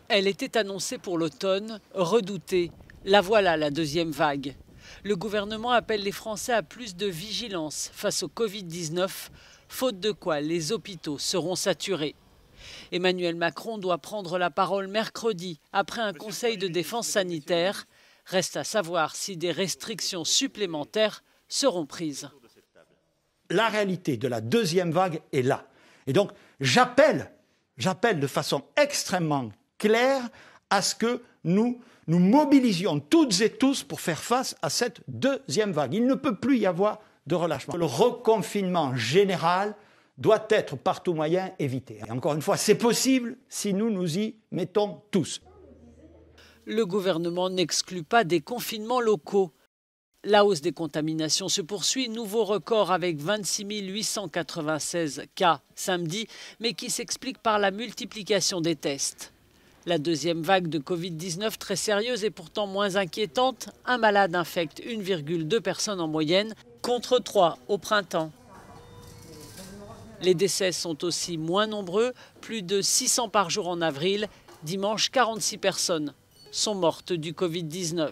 Elle était annoncée pour l'automne, redoutée. La voilà, la deuxième vague. Le gouvernement appelle les Français à plus de vigilance face au Covid-19, faute de quoi les hôpitaux seront saturés. Emmanuel Macron doit prendre la parole mercredi après un conseil de défense sanitaire. Reste à savoir si des restrictions supplémentaires seront prises. La réalité de la deuxième vague est là. Et donc, j'appelle de façon extrêmement claire à ce que nous mobilisions toutes et tous pour faire face à cette deuxième vague. Il ne peut plus y avoir de relâchement. Le reconfinement général doit être par tout moyen évité. Et encore une fois, c'est possible si nous nous y mettons tous. Le gouvernement n'exclut pas des confinements locaux. La hausse des contaminations se poursuit, nouveau record avec 26 896 cas samedi, mais qui s'explique par la multiplication des tests. La deuxième vague de Covid-19 très sérieuse est pourtant moins inquiétante. Un malade infecte 1,2 personnes en moyenne, contre 3 au printemps. Les décès sont aussi moins nombreux, plus de 600 par jour en avril. Dimanche, 46 personnes sont mortes du Covid-19.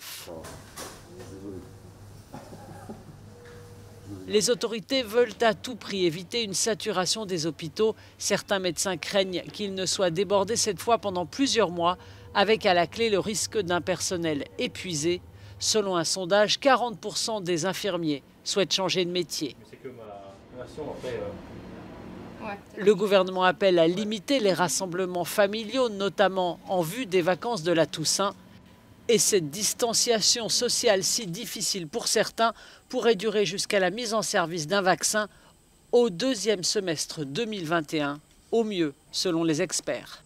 Les autorités veulent à tout prix éviter une saturation des hôpitaux. Certains médecins craignent qu'ils ne soient débordés cette fois pendant plusieurs mois, avec à la clé le risque d'un personnel épuisé. Selon un sondage, 40% des infirmiers souhaitent changer de métier. Le gouvernement appelle à limiter les rassemblements familiaux, notamment en vue des vacances de la Toussaint. Et cette distanciation sociale si difficile pour certains pourrait durer jusqu'à la mise en service d'un vaccin au deuxième semestre 2021, au mieux selon les experts.